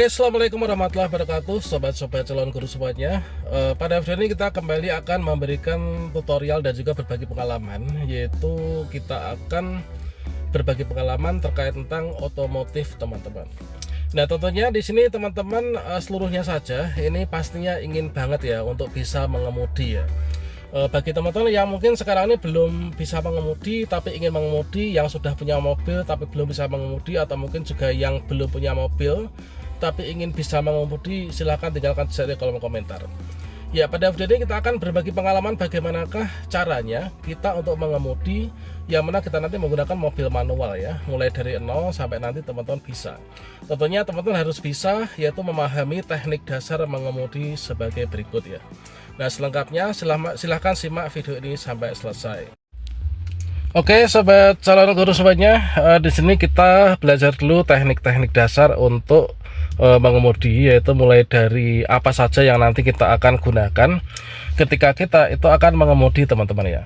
Oke, assalamualaikum warahmatullahi wabarakatuh, sobat-sobat calon guru semuanya. Pada video ini kita kembali akan memberikan tutorial dan juga berbagi pengalaman, yaitu kita akan berbagi pengalaman terkait tentang otomotif, teman-teman. Nah, tentunya di sini teman-teman seluruhnya saja ini pastinya ingin banget ya untuk bisa mengemudi ya. Bagi teman-teman yang mungkin sekarang ini belum bisa mengemudi tapi ingin mengemudi, yang sudah punya mobil tapi belum bisa mengemudi, atau mungkin juga yang belum punya mobil tapi ingin bisa mengemudi, silahkan tinggalkan di kolom komentar. Ya, pada video ini kita akan berbagi pengalaman bagaimanakah caranya kita untuk mengemudi, yang mana kita nanti menggunakan mobil manual ya, mulai dari 0 sampai nanti teman-teman bisa. Tentunya teman-teman harus bisa, yaitu memahami teknik dasar mengemudi sebagai berikut ya. Nah, selengkapnya silahkan simak video ini sampai selesai. Oke, sobat calon guru semuanya, di sini kita belajar dulu teknik-teknik dasar untuk mengemudi, yaitu mulai dari apa saja yang nanti kita akan gunakan ketika kita itu akan mengemudi, teman-teman ya.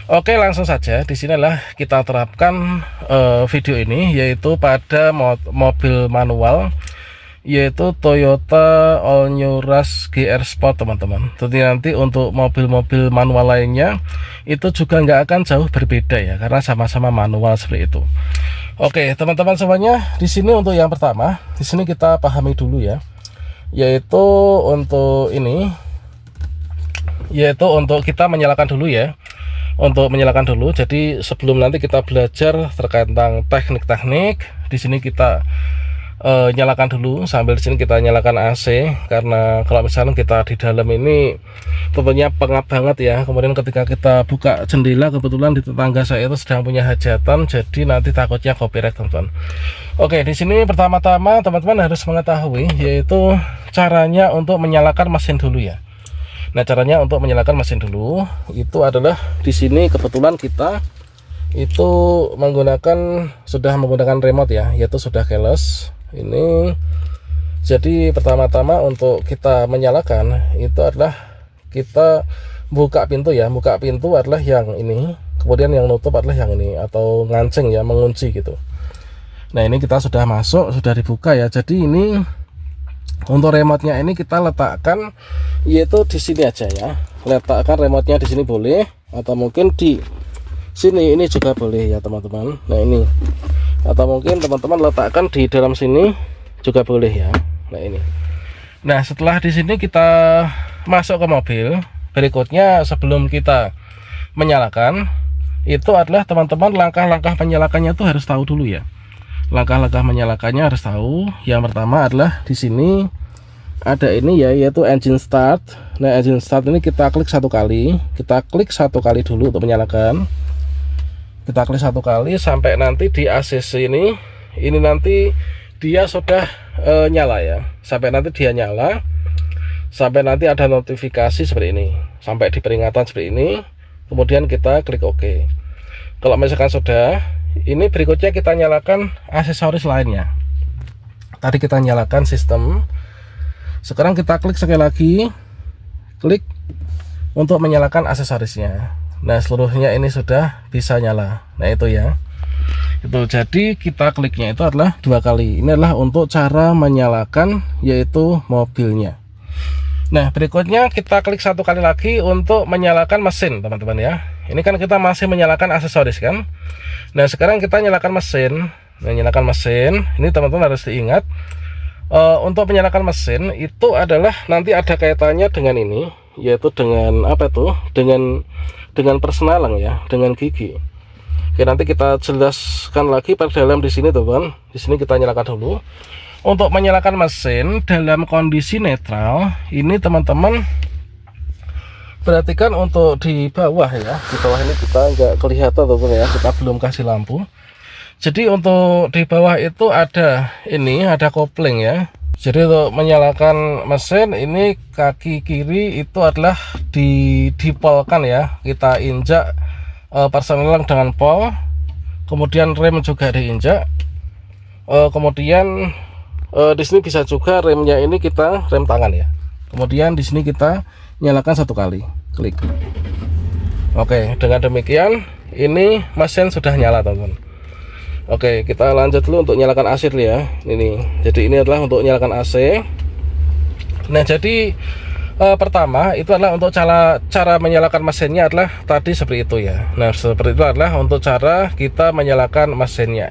Oke, langsung saja di sinilah kita terapkan video ini, yaitu pada mobil manual, yaitu Toyota All New Rush GR Sport, teman-teman. Jadi nanti untuk mobil-mobil manual lainnya itu juga nggak akan jauh berbeda ya, karena sama-sama manual seperti itu. Oke, teman-teman semuanya, di sini untuk yang pertama, di sini kita pahami dulu ya, yaitu untuk ini, yaitu untuk kita menyalakan dulu ya. Untuk menyalakan dulu, jadi sebelum nanti kita belajar terkait tentang teknik-teknik, di sini kita nyalakan dulu. Sambil di sini kita nyalakan AC, karena kalau misalnya kita di dalam ini tentunya pengap banget ya. Kemudian ketika kita buka jendela, kebetulan di tetangga saya itu sedang punya hajatan, jadi nanti takutnya copyright, teman-teman. Oke, di sini pertama-tama teman-teman harus mengetahui, yaitu caranya untuk menyalakan mesin dulu ya. Nah, caranya untuk menyalakan mesin dulu itu adalah di sini kebetulan kita itu sudah menggunakan remote ya, yaitu sudah keyless ini. Jadi pertama-tama untuk kita menyalakan itu adalah kita buka pintu ya. Buka pintu adalah yang ini, kemudian yang nutup adalah yang ini, atau ngancing ya, mengunci gitu. Nah, ini kita sudah masuk, sudah dibuka ya. Jadi ini untuk remote-nya ini kita letakkan yaitu di sini aja ya. Letakkan remote-nya di sini boleh, atau mungkin di sini ini juga boleh ya, teman-teman. Nah, ini, atau mungkin teman-teman letakkan di dalam sini juga boleh ya. Nah, ini. Nah, setelah di sini kita masuk ke mobil, berikutnya sebelum kita menyalakan itu adalah teman-teman langkah-langkah menyalakannya itu harus tahu dulu ya. Langkah-langkah menyalakannya harus tahu. Yang pertama adalah di sini ada ini ya, yaitu engine start. Nah, engine start ini kita klik satu kali. Kita klik satu kali dulu untuk menyalakan. Kita klik satu kali sampai nanti di ACC ini nanti dia sudah nyala ya. Sampai nanti dia nyala, sampai nanti ada notifikasi seperti ini, sampai di peringatan seperti ini. Kemudian kita klik OK. Kalau misalkan sudah, ini berikutnya kita nyalakan aksesoris lainnya. Tadi kita nyalakan sistem, sekarang kita klik sekali lagi, klik untuk menyalakan aksesorisnya. Nah, seluruhnya ini sudah bisa nyala. Nah, itu ya. Itu jadi kita kliknya itu adalah 2 kali. Ini adalah untuk cara menyalakan yaitu mobilnya. Nah, berikutnya kita klik 1 kali lagi untuk menyalakan mesin, teman-teman ya. Ini kan kita masih menyalakan aksesoris kan. Nah, sekarang kita nyalakan mesin. Nah, nyalakan mesin ini teman-teman harus diingat, untuk menyalakan mesin itu adalah nanti ada kaitannya dengan ini, yaitu dengan apa itu? Dengan persneling ya, dengan gigi. Oke, nanti kita jelaskan lagi pada dalam di sini, teman. Di sini kita nyalakan dulu. Untuk menyalakan mesin dalam kondisi netral, ini teman-teman perhatikan untuk di bawah ya. Di bawah ini kita nggak kelihatan, teman ya, kita belum kasih lampu. Jadi untuk di bawah itu ada ini, ada kopling ya. Jadi untuk menyalakan mesin ini kaki kiri itu adalah dipolkan ya. Kita injak persneling dengan pol. Kemudian rem juga diinjak. Kemudian di sini bisa juga remnya ini kita rem tangan ya. Kemudian di sini kita nyalakan 1 kali, klik. Oke, dengan demikian ini mesin sudah nyala, teman-teman. Oke, kita lanjut dulu untuk nyalakan AC dulu ya. Jadi ini adalah untuk nyalakan AC. Nah, jadi pertama itu adalah untuk cara menyalakan mesinnya adalah tadi seperti itu ya. Nah, seperti itu adalah untuk cara kita menyalakan mesinnya.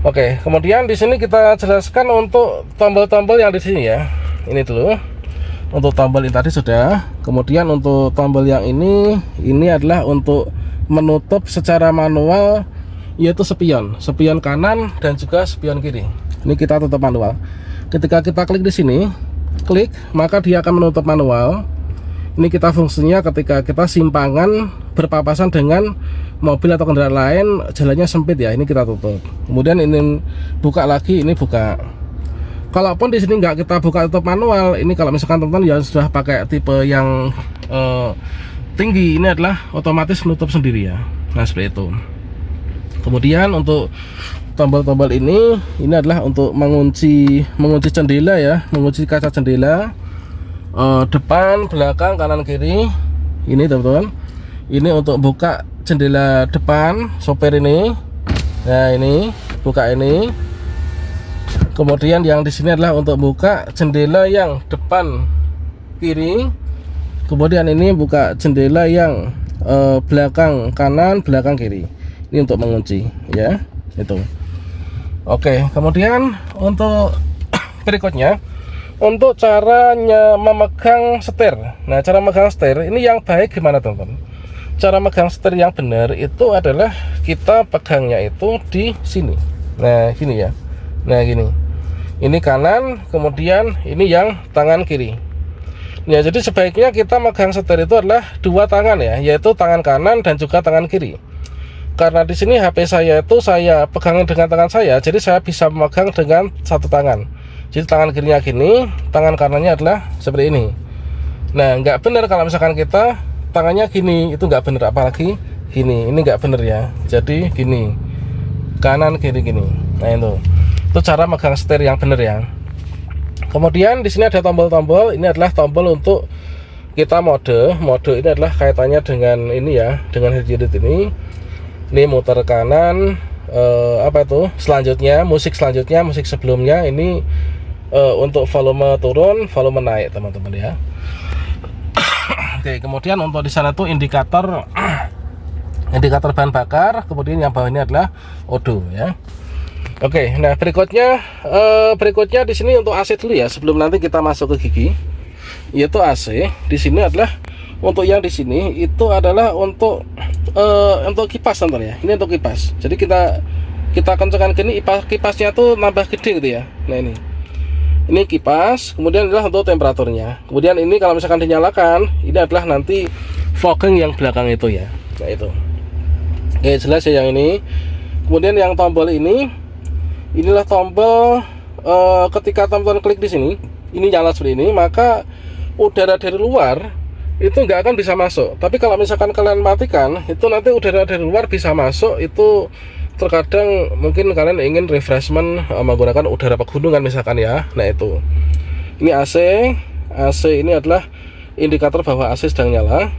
Oke, kemudian di sini kita jelaskan untuk tombol-tombol yang di sini ya. Ini dulu. Untuk tombol ini tadi sudah. Kemudian untuk tombol yang ini adalah untuk menutup secara manual, yaitu spion kanan dan juga spion kiri. Ini kita tutup manual. Ketika kita klik di sini, maka dia akan menutup manual. Ini kita fungsinya ketika kita simpangan berpapasan dengan mobil atau kendaraan lain, jalannya sempit ya, ini kita tutup. Kemudian ini buka lagi, ini buka. Kalaupun di sini nggak kita buka tutup manual, ini kalau misalkan teman-teman yang sudah pakai tipe yang tinggi, ini adalah otomatis menutup sendiri ya. Nah, seperti itu. Kemudian untuk tombol-tombol ini adalah untuk mengunci jendela ya, mengunci kaca jendela, depan, belakang, kanan, kiri. Ini teman-teman. Ini untuk buka jendela depan sopir ini. Nah, ini buka ini. Kemudian yang di sini adalah untuk buka jendela yang depan kiri. Kemudian ini buka jendela yang belakang kanan, belakang kiri. Ini untuk mengunci ya, itu. Oke, kemudian untuk berikutnya untuk caranya memegang setir. Nah, cara memegang setir ini yang baik gimana teman-teman? Cara megang setir yang benar itu adalah kita pegangnya itu di sini. Nah, gini ya. Nah, gini. Ini kanan, kemudian ini yang tangan kiri. Ya, jadi sebaiknya kita megang setir itu adalah dua tangan ya, yaitu tangan kanan dan juga tangan kiri. Karena di sini HP saya itu saya pegangin dengan tangan saya, jadi saya bisa memegang dengan satu tangan. Jadi tangan kirinya gini, tangan kanannya adalah seperti ini. Nah, nggak benar kalau misalkan kita tangannya gini, itu nggak benar, apalagi gini, ini nggak benar ya. Jadi gini, kanan kiri gini. Nah, itu cara megang setir yang benar ya. Kemudian di sini ada tombol-tombol. Ini adalah tombol untuk kita mode. Mode ini adalah kaitannya dengan ini ya, dengan head unit ini. Ini muter kanan, apa itu? Selanjutnya musik sebelumnya ini untuk volume turun, volume naik teman-teman ya. Oke, kemudian untuk di sana tuh indikator bahan bakar. Kemudian yang bawah ini adalah odo ya. Oke, nah berikutnya di sini untuk AC dulu ya, sebelum nanti kita masuk ke gigi, yaitu AC. Di sini adalah untuk yang di sini itu adalah untuk kipas teman ya. Ini untuk kipas. Jadi kita kencangkan gini, kipasnya tuh nambah gede gitu ya. Nah, ini kipas. Kemudian adalah untuk temperaturnya. Kemudian ini kalau misalkan dinyalakan, ini adalah nanti fogging yang belakang itu ya. Nah, itu. Oke, jelas ya yang ini. Kemudian yang tombol inilah tombol ketika teman-teman klik di sini, ini nyala seperti ini, maka udara dari luar itu nggak akan bisa masuk. Tapi kalau misalkan kalian matikan, itu nanti udara dari luar bisa masuk. Itu terkadang mungkin kalian ingin refreshment menggunakan udara pegunungan misalkan ya. Nah, itu. Ini AC ini adalah indikator bahwa AC sedang nyala.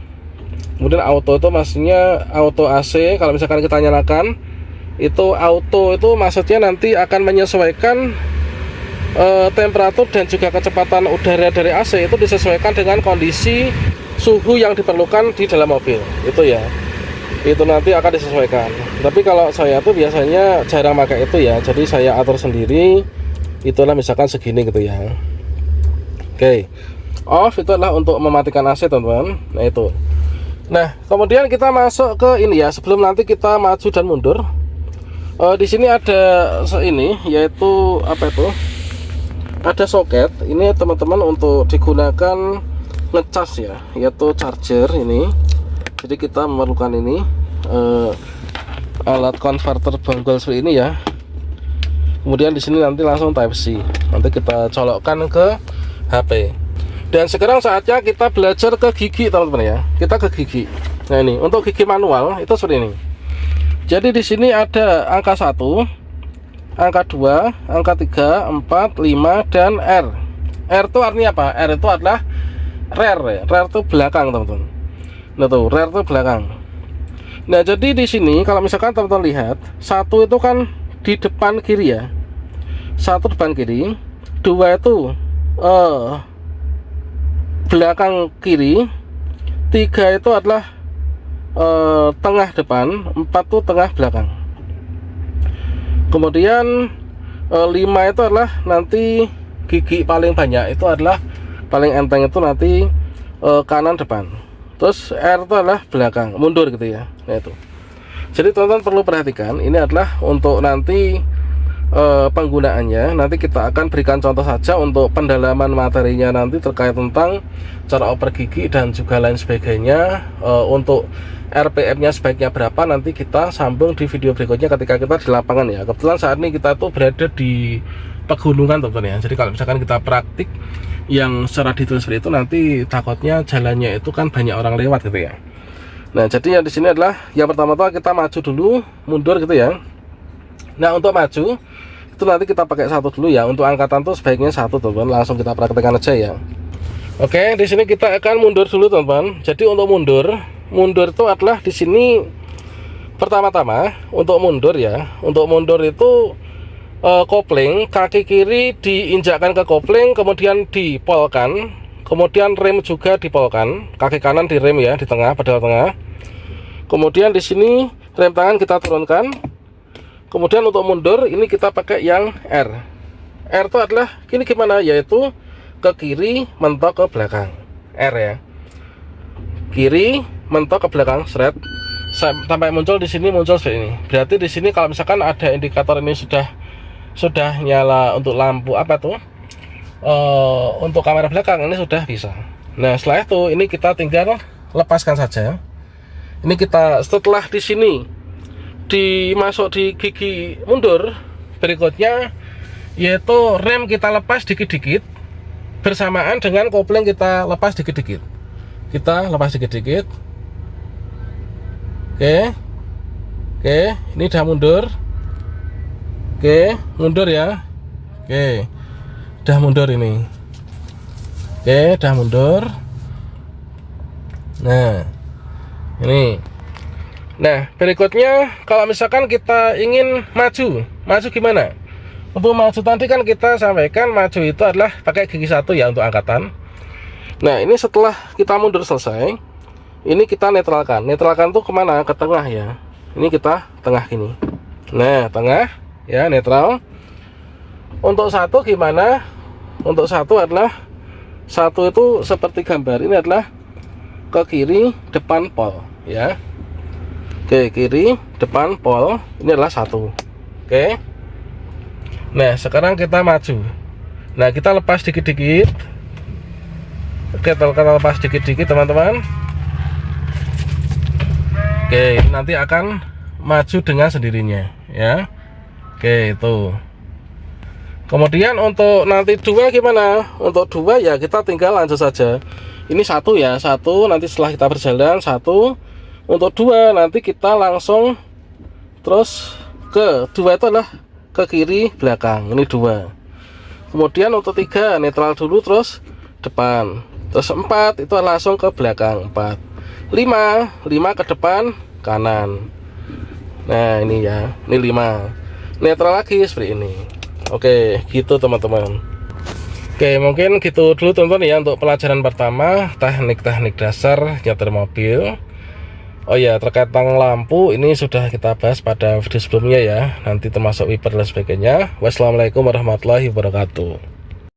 Kemudian auto itu maksudnya auto AC. Kalau misalkan kita nyalakan, itu auto itu maksudnya nanti akan menyesuaikan temperatur dan juga kecepatan udara dari AC itu disesuaikan dengan kondisi suhu yang diperlukan di dalam mobil itu ya. Itu nanti akan disesuaikan. Tapi kalau saya tuh biasanya jarang pakai itu ya, jadi saya atur sendiri. Itulah misalkan segini gitu ya. Oke, off itu adalah untuk mematikan AC teman-teman. Nah, itu. Nah, kemudian kita masuk ke ini ya, sebelum nanti kita maju dan mundur. Di sini ada ini, yaitu apa itu? Ada soket. Ini teman-teman untuk digunakan ngecas ya, yaitu charger ini. Jadi kita memerlukan ini alat konverter bonggol seperti ini ya. Kemudian di sini nanti langsung Type C. Nanti kita colokkan ke HP. Dan sekarang saatnya kita belajar ke gigi teman-teman ya. Kita ke gigi. Nah, ini untuk gigi manual itu seperti ini. Jadi di sini ada angka 1, angka 2, angka 3, 4, 5 dan R. R itu artinya apa? R itu adalah rear ya. Rear itu belakang teman-teman. Nah, tuh rear itu belakang. Nah, jadi di sini kalau misalkan teman-teman lihat, satu itu kan di depan kiri ya, satu depan kiri, dua itu belakang kiri, tiga itu adalah tengah depan, empat itu tengah belakang. Kemudian 5 itu adalah nanti gigi paling banyak, itu adalah paling enteng itu nanti kanan depan. Terus R itu adalah belakang, mundur gitu ya. Nah itu. Jadi teman-teman perlu perhatikan, ini adalah untuk nanti penggunaannya. Nanti kita akan berikan contoh saja untuk pendalaman materinya nanti terkait tentang cara oper gigi dan juga lain sebagainya. Untuk RPM-nya sebaiknya berapa nanti kita sambung di video berikutnya ketika kita di lapangan ya. Kebetulan saat ini kita tuh berada di pegunungan teman-teman ya. Jadi kalau misalkan kita praktik yang secara detail seperti itu, nanti takutnya jalannya itu kan banyak orang lewat gitu ya. Nah, jadi yang di sini adalah yang pertama-tama kita maju dulu, mundur gitu ya. Nah, untuk maju itu nanti kita pakai satu dulu ya. Untuk angkatan tuh sebaiknya satu teman-teman. Langsung kita praktekkan aja ya. Oke, di sini kita akan mundur dulu teman-teman. Jadi untuk mundur itu adalah di sini pertama-tama untuk mundur ya. Untuk mundur itu kopling kaki kiri diinjakkan ke kopling, kemudian dipolkan, kemudian rem juga dipolkan, kaki kanan direm ya di tengah, pedal tengah. Kemudian di sini rem tangan kita turunkan. Kemudian untuk mundur ini kita pakai yang R. R itu adalah gini gimana? Yaitu ke kiri mentok ke belakang. R ya. Kiri mentok ke belakang, seret. Sampai muncul di sini, muncul seperti ini. Berarti di sini kalau misalkan ada indikator ini sudah nyala untuk lampu apa tuh? Untuk kamera belakang ini sudah bisa. Nah, setelah itu ini kita tinggal lepaskan saja. Ini kita setelah di sini dimasuk di gigi mundur, berikutnya yaitu rem kita lepas dikit-dikit bersamaan dengan kopling kita lepas dikit-dikit. Kita lepas dikit-dikit. Oke, ini udah mundur. Oke, mundur ya. Oke, udah mundur ini. Oke, udah mundur. Nah, ini. Nah, berikutnya kalau misalkan kita ingin maju gimana? Untuk maju tadi kan kita sampaikan maju itu adalah pakai gigi satu ya untuk angkatan. Nah, ini setelah kita mundur selesai, ini kita netralkan. Netralkan tuh kemana? Ke tengah ya. Ini kita tengah gini. Nah, tengah ya, netral. Untuk satu gimana? Untuk satu adalah satu itu seperti gambar. Ini adalah ke kiri depan pol ya. Oke, kiri depan pol ini adalah satu. Oke. Nah, sekarang kita maju. Nah, kita lepas dikit-dikit. Oke, kita lepas dikit-dikit teman-teman. Oke, nanti akan maju dengan sendirinya ya. Oke, itu. Kemudian untuk nanti dua gimana? Untuk dua ya kita tinggal lanjut saja. Ini satu ya, satu nanti setelah kita berjalan satu. Untuk dua nanti kita langsung terus ke dua itu adalah ke kiri belakang. Ini dua. Kemudian untuk tiga netral dulu terus depan. Terus empat itu langsung ke belakang. Empat. Lima ke depan kanan. Nah ini ya, ini 5 netral lagi seperti ini. Oke, gitu teman-teman. Oke, mungkin gitu dulu teman-teman ya untuk pelajaran pertama teknik-teknik dasar nyetir mobil. Oh ya, terkait tentang lampu ini sudah kita bahas pada video sebelumnya ya, nanti termasuk wiper dan sebagainya. Wassalamualaikum warahmatullahi wabarakatuh.